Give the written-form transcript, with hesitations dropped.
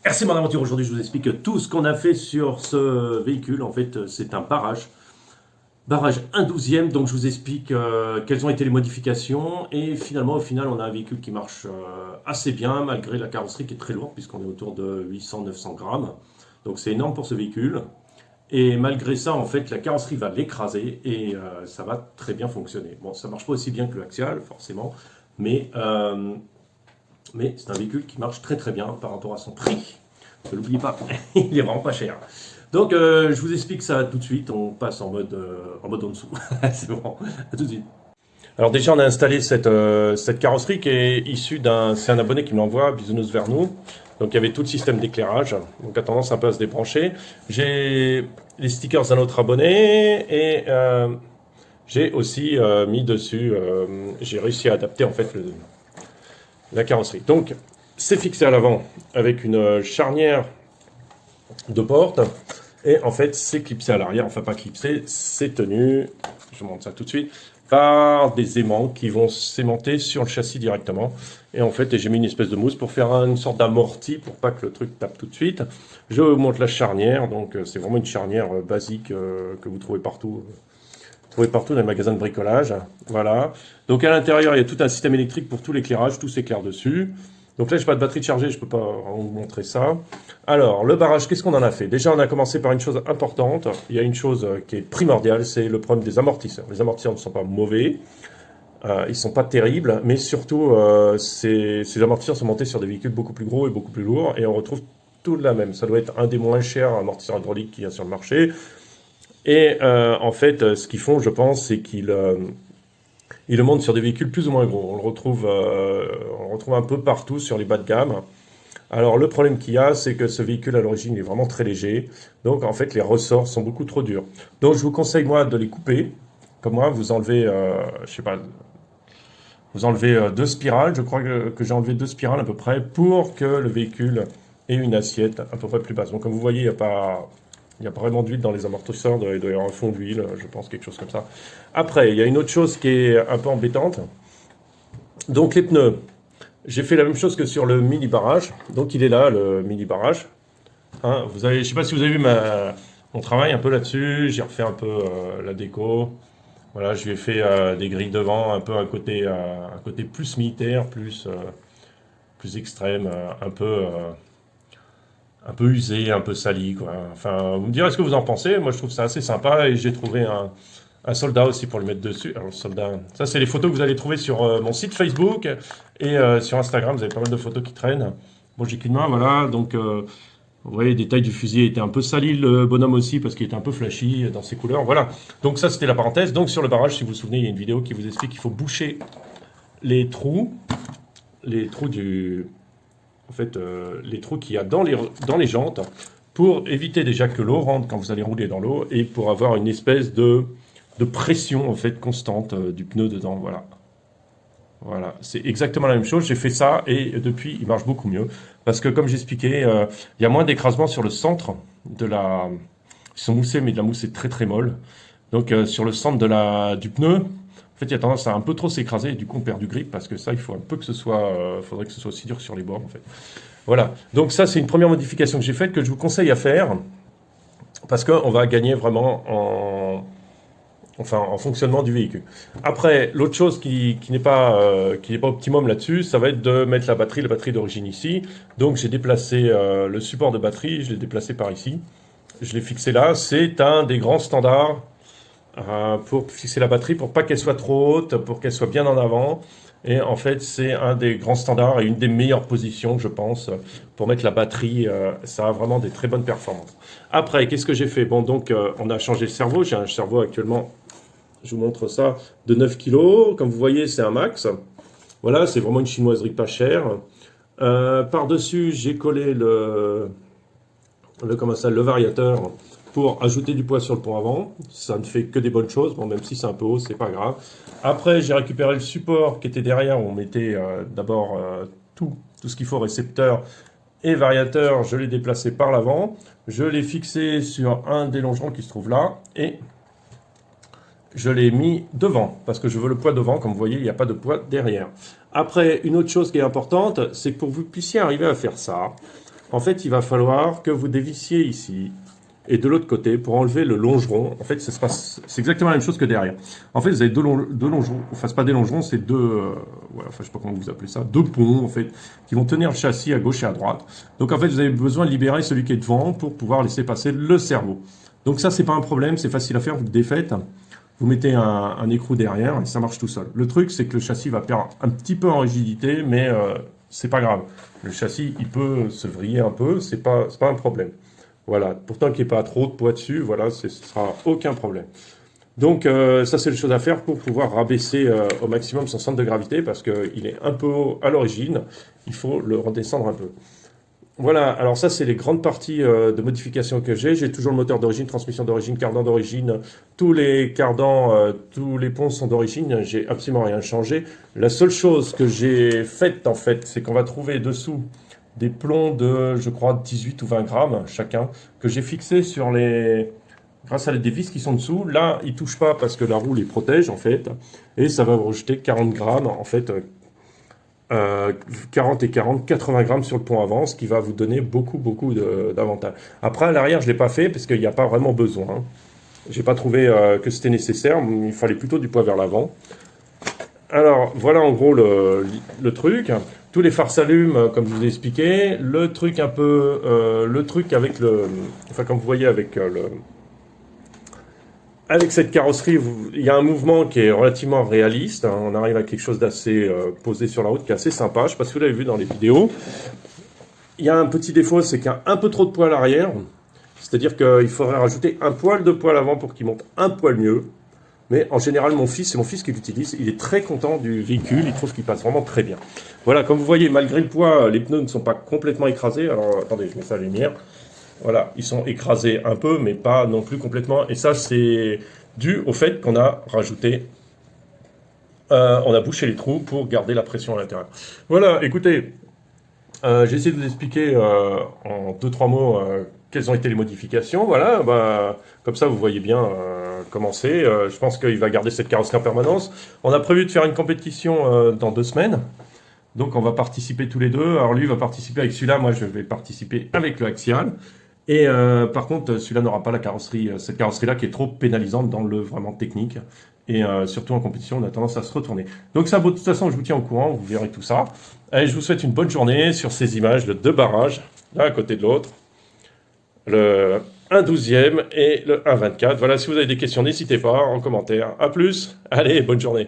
Merci mon aventure. Aujourd'hui, je vous explique tout ce qu'on a fait sur ce véhicule. En fait, c'est un barrage. Barrage 1/12e. Donc, je vous explique quelles ont été les modifications. Et finalement, au final, on a un véhicule qui marche assez bien, malgré la carrosserie qui est très lourde, puisqu'on est autour de 800-900 grammes. Donc, c'est énorme pour ce véhicule. Et malgré ça, en fait, la carrosserie va l'écraser et ça va très bien fonctionner. Bon, ça marche pas aussi bien que le Axial, forcément, mais, euh, mais c'est un véhicule qui marche très très bien par rapport à son prix. Ne l'oubliez pas, il est vraiment pas cher. Donc, je vous explique ça tout de suite. On passe en mode en dessous. C'est bon, à tout de suite. Alors déjà, on a installé cette carrosserie qui est issue d'un... C'est un abonné qui me l'envoie, Bisounours vers nous. Donc il y avait tout le système d'éclairage, donc a tendance un peu à se débrancher. J'ai les stickers d'un autre abonné et j'ai aussi mis dessus, j'ai réussi à adapter en fait la carrosserie. Donc c'est fixé à l'avant avec une charnière de porte et en fait c'est clipsé à l'arrière, enfin pas clipsé, c'est tenu, je vous montre ça tout de suite, par des aimants qui vont s'aimanter sur le châssis directement. Et en fait, j'ai mis une espèce de mousse pour faire une sorte d'amorti pour pas que le truc tape tout de suite. Je vous montre la charnière, donc c'est vraiment une charnière basique que vous trouvez partout. Trouvez partout dans les magasins de bricolage. Voilà. Donc à l'intérieur, il y a tout un système électrique pour tout l'éclairage, tout s'éclaire dessus. Donc là, j'ai pas de batterie chargée, je peux pas vous montrer ça. Alors, le barrage, qu'est-ce qu'on en a fait? Déjà, on a commencé par une chose importante. Il y a une chose qui est primordiale, c'est le problème des amortisseurs. Les amortisseurs ne sont pas mauvais, ils sont pas terribles, mais surtout, ces amortisseurs sont montés sur des véhicules beaucoup plus gros et beaucoup plus lourds, et on retrouve tout de la même. Ça doit être un des moins chers amortisseurs hydrauliques qu'il y a sur le marché. Et en fait, ce qu'ils font, je pense, c'est qu'ils le montent sur des véhicules plus ou moins gros. On le retrouve un peu partout sur les bas de gamme. Alors le problème qu'il y a, c'est que ce véhicule à l'origine il est vraiment très léger, donc en fait les ressorts sont beaucoup trop durs. Donc je vous conseille moi de les couper. Comme moi, vous enlevez, je sais pas, vous enlevez deux spirales. Je crois que j'ai enlevé deux spirales à peu près pour que le véhicule ait une assiette à peu près plus basse. Donc comme vous voyez, il n'y a pas vraiment d'huile dans les amortisseurs, il doit y avoir un fond d'huile, je pense, quelque chose comme ça. Après, il y a une autre chose qui est un peu embêtante. Donc les pneus. J'ai fait la même chose que sur le mini barrage. Donc il est là, le mini barrage. Hein, je ne sais pas si vous avez vu mon travail un peu là-dessus. J'ai refait un peu la déco. Voilà, je lui ai fait des grilles devant, un peu un côté plus militaire, plus extrême, un peu usé, un peu sali, quoi. Enfin, vous me direz ce que vous en pensez. Moi, je trouve ça assez sympa et j'ai trouvé un soldat aussi pour le mettre dessus. Alors, le soldat, ça, c'est les photos que vous allez trouver sur mon site Facebook et sur Instagram. Vous avez pas mal de photos qui traînent. Bon, j'ai qu'une main, voilà. Donc, vous voyez, les détails du fusil étaient un peu salis, le bonhomme aussi, parce qu'il était un peu flashy dans ses couleurs. Voilà. Donc, ça, c'était la parenthèse. Donc, sur le barrage, si vous vous souvenez, il y a une vidéo qui vous explique qu'il faut boucher les trous, les trous du, en fait, les trous qu'il y a dans les jantes pour éviter déjà que l'eau rentre quand vous allez rouler dans l'eau et pour avoir une espèce de pression en fait constante du pneu dedans. Voilà. Voilà, c'est exactement la même chose. J'ai fait ça et depuis, il marche beaucoup mieux. Parce que comme j'expliquais, il y a moins d'écrasement sur le centre de la... Ils sont moussés, mais la mousse est très très molle. Donc sur le centre du pneu, en fait, il y a tendance à un peu trop s'écraser et du coup on perd du grip parce que ça, il faut un peu que ce soit... faudrait que ce soit aussi dur sur les bords en fait. Voilà, donc ça c'est une première modification que j'ai faite que je vous conseille à faire parce qu'on va gagner vraiment en fonctionnement du véhicule. Après, l'autre chose qui qui n'est pas optimum là-dessus, ça va être de mettre la batterie d'origine ici. Donc j'ai déplacé le support de batterie, je l'ai déplacé par ici. Je l'ai fixé là. C'est un des grands standards pour fixer la batterie, pour pas qu'elle soit trop haute, pour qu'elle soit bien en avant. Et en fait, c'est un des grands standards et une des meilleures positions, je pense, pour mettre la batterie. Ça a vraiment des très bonnes performances. Après, qu'est-ce que j'ai fait? Bon, donc, on a changé le cerveau. J'ai un cerveau actuellement, je vous montre ça, de 9 kg. Comme vous voyez, c'est un max. Voilà, c'est vraiment une chinoiserie pas chère. Par-dessus, j'ai collé le variateur pour ajouter du poids sur le pont avant. Ça ne fait que des bonnes choses. Bon, même si c'est un peu haut, c'est pas grave. Après, j'ai récupéré le support qui était derrière où on mettait d'abord tout ce qu'il faut, récepteur et variateur. Je l'ai déplacé par l'avant. Je l'ai fixé sur un des longerons qui se trouve là et je l'ai mis devant parce que je veux le poids devant. Comme vous voyez, il n'y a pas de poids derrière. Après, une autre chose qui est importante, c'est que pour que vous puissiez arriver à faire ça, En fait, il va falloir que vous dévissiez ici et de l'autre côté pour enlever le longeron. En fait, c'est exactement la même chose que derrière. En fait, vous avez deux longerons, enfin, c'est pas des longerons, c'est deux, ouais, enfin, je sais pas comment vous appelez ça, deux ponts, en fait, qui vont tenir le châssis à gauche et à droite. Donc, en fait, vous avez besoin de libérer celui qui est devant pour pouvoir laisser passer le cerveau. Donc, ça, c'est pas un problème, c'est facile à faire, vous le défaites. Vous mettez un écrou derrière et ça marche tout seul. Le truc, c'est que le châssis va perdre un petit peu en rigidité, mais c'est pas grave. Le châssis, il peut se vriller un peu, c'est pas un problème. Voilà, pourtant qu'il n'y ait pas trop de poids dessus, voilà, ce sera aucun problème. Donc ça c'est les choses à faire pour pouvoir rabaisser au maximum son centre de gravité parce qu'il est un peu haut à l'origine, il faut le redescendre un peu. Voilà, alors ça c'est les grandes parties de modification que j'ai. J'ai toujours le moteur d'origine, transmission d'origine, cardan d'origine, tous les cardans, tous les ponts sont d'origine, j'ai absolument rien changé. La seule chose que j'ai faite en fait, c'est qu'on va trouver dessous des plombs de, je crois, 18 ou 20 grammes chacun, que j'ai fixés sur les... grâce à des vis qui sont dessous. Là, ils ne touchent pas parce que la roue les protège, en fait. Et ça va vous rejeter 40 grammes, en fait, 40 et 40, 80 grammes sur le pont avant, ce qui va vous donner beaucoup, beaucoup d'avantages. Après, à l'arrière, je ne l'ai pas fait parce qu'il n'y a pas vraiment besoin. Hein. Je n'ai pas trouvé que c'était nécessaire. Il fallait plutôt du poids vers l'avant. Alors, voilà en gros le truc. Tous les phares s'allument, comme je vous ai expliqué. Le truc un peu... le truc avec le... Enfin, comme vous voyez avec avec cette carrosserie, il y a un mouvement qui est relativement réaliste. Hein. On arrive à quelque chose d'assez posé sur la route, qui est assez sympa. Je ne sais pas si vous l'avez vu dans les vidéos. Il y a un petit défaut, c'est qu'il y a un peu trop de poids à l'arrière. C'est-à-dire qu'il faudrait rajouter un poil de poids à l'avant pour qu'il monte un poil mieux. Mais en général, c'est mon fils qui l'utilise. Il est très content du véhicule. Il trouve qu'il passe vraiment très bien. Voilà, comme vous voyez, malgré le poids, les pneus ne sont pas complètement écrasés. Alors, attendez, je mets ça à la lumière. Voilà, ils sont écrasés un peu, mais pas non plus complètement. Et ça, c'est dû au fait qu'on a rajouté, on a bouché les trous pour garder la pression à l'intérieur. Voilà, écoutez, j'ai essayé de vous expliquer en 2-3 mots quelles ont été les modifications. Voilà, bah, comme ça vous voyez bien comment c'est. Je pense qu'il va garder cette carrosserie en permanence. On a prévu de faire une compétition dans 2 semaines. Donc on va participer tous les deux. Alors lui va participer avec celui-là, moi je vais participer avec le Axial. Et par contre, celui-là n'aura pas la carrosserie, cette carrosserie-là qui est trop pénalisante dans le vraiment technique. Et surtout en compétition, on a tendance à se retourner. Donc ça, de toute façon, je vous tiens au courant, vous verrez tout ça. Allez, je vous souhaite une bonne journée sur ces images de 2 barrages, l'un à côté de l'autre. Le 1/12e et le 1/24. Voilà, si vous avez des questions, n'hésitez pas en commentaire. A plus, allez, bonne journée.